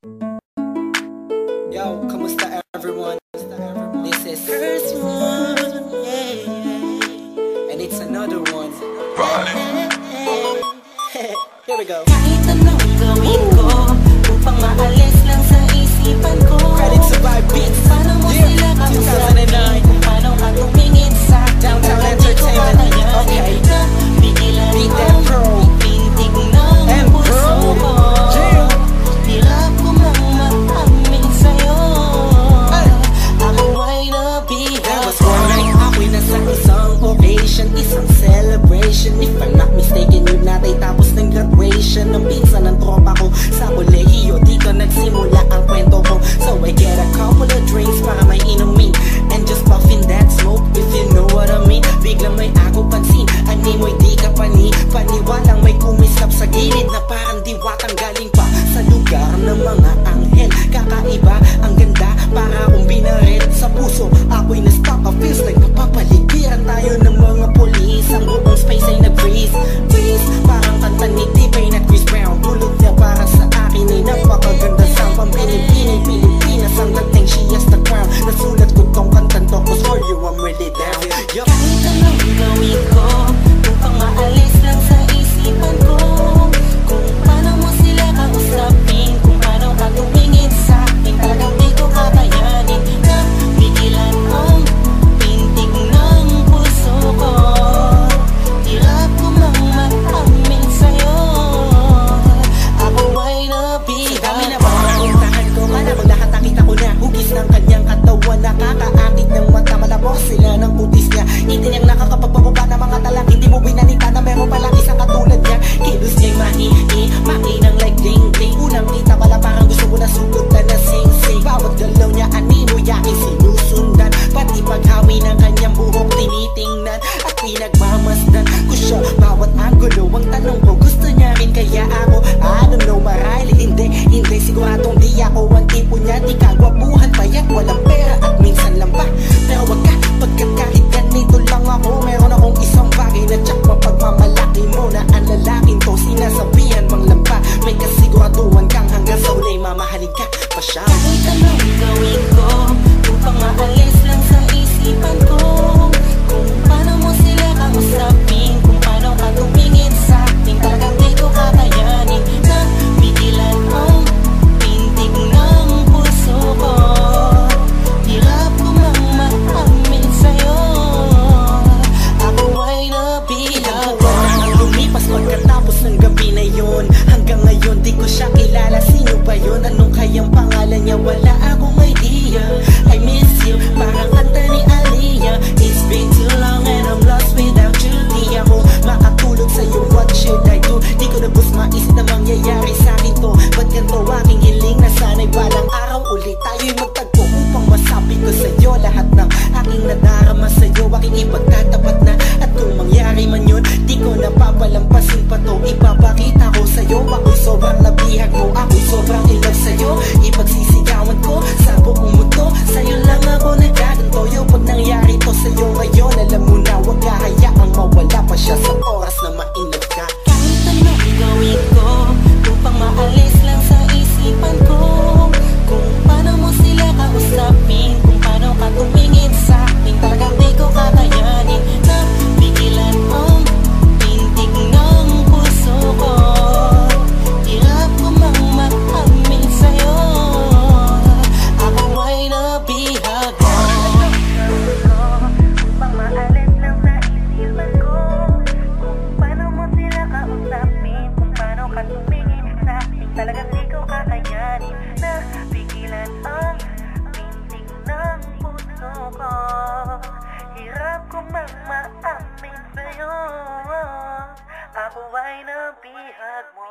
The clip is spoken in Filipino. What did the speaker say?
Yo, kamusta everyone? This is first one, and it's another one. Here we go. Kahit anong gawin ko upang maalis lang sa isipan ko. Credit to Vibe Beats. Paano mo sila kausapin? Kung paano ka tumingin sa Downtown Entertainment. Okay. Bigilan Beat mo that pro. pintig ng puso ko. Hirap ko mang maamin sa'yo. Ako ay nabihag. There was one night ako'y nasa isang occasion, isang celebration. If I'm not mistaken, yun natay tapos ng graduation ng pinsan ng tropa ko sa kolehiyo. Dito nagsimula ang kwento ko. So I get a couple of drinks para may inumin and just puffin' that smoke, if you know what I mean. Biglang may ako pansin, animoy di ka paniwalang may kumislap sa gilid na parang diwatang galing pa sa lugar ng mga anghel. Kakaiba, ang ganda, para akong binaret sa puso. Ako'y na-stuck, feels like napapaligiran tayo ng mga polis. Ang buong space ay nag-freeze, parang kanta ni T-Pain at Chris Brown. Tulog niya para sa akin ay napakaganda. Sampang Pinipining Pilipinas, ang dating she has the crown. Nasulat ko tong kantan to, cause for you I'm really down. Yo. Kahit anong gawin ko upang maalis lang sa isipan ko. Kung paano mo sila kausapin, kung paano ka tumingin sa akin. Talagang di ko kakayanin na bigilan ang pintig ng puso ko. Hirap ko mang maamin sa'yo. Ako ay nabihag. Dami na ba ang puntahan ko? Malamang lahat nakita ko na. Hugis ng kanyang katawan, nakakaakit ng mata. Malabok sila ng kutis niya. Ngiti niyang nakakapagpakuba ng mga talang. Hindi mo binalita na meron palang isang katulad niya. Kilos niya'y makinang like ding-ding. Unang kita pala parang gusto mo na sugutan na sing-sing. Bawat galaw niya animoy aking sinusundan. Pati paghawi ng kanyang buhok tinitingnan at pinagmamasdan ko siya. Bawat angulo ang tanong ko, gusto niya rin kaya ako? I don't know, marahil hindi siguradong di ako ang tipo niya. Di kagwapuhan, payat, walang pera at minsan lang pa. Pero wag ka, pagkat kahit ganito lang ako, meron akong isang bagay na tsak mapagmamalaki mo na ang lalaking to sinasabihan mang lampa. May kasiguraduhan kang hanggang sa ulay mamahalin ka pa siya. Kahit anong gawin ko upang maalis lang sa isipan ko. Kung paano mo sila kausapin, kung paano ka tumingin sa akin. Talagang di ko kakayanin na bigilan ang pintig ng puso ko. Hirap ko mang maamin sa'yo. Ako ay nabihag. Ang lumipas pagkatapos ng gabi na yun. Hanggang ngayon di ko siya kilala. Sino ba yun? Anong kayang pangalan niya? Wala akong idea. I miss you, parang kanta ni Aliyah. It's been too long and I'm lost without you. Di ako makatulog sa'yo, what should I do? Di ko na bus maisip na mangyayari sa'kin to. Ba't ganito aking hiling na sana'y balang araw ulit tayo'y magtagpo upang masabi ko sa'yo lahat ng aking nadarama sa'yo. Aking ipagtatapat na at kung mangyari man yun, di ko napapalampasin pa to. Ipapakita ko sa'yo, ako'y sobrang nabihag mo. Ako'y sobrang in love sa'yo. Ipagsisigawan ko sa buong mundo. Sa'yo lang ako nagkaganto. Yo, pag nangyari to sa'yo ngayon, alam mo na wag kahayaang mawala pa siya sa oras na mainlove ka. Kahit anong gawin ko upang maalis lang sa isipan ko. Kung paano mo sila kausapin, kung paano ka tumingin sa akin. Talagang di ko kakayanin na bigilan ang pintig ng puso ko. Hirap ko mang maamin sa'yo. Ako ay nabihag. Upang maalis lang sa isipan ko. Kung paano mo sila kausapin, kung paano ka tumingin sa akin. Talagang di ko kakayanin na pigilan ang pintig ng puso ko. Hirap ko mang maamin sa'yo. Ako ay nabihag mo.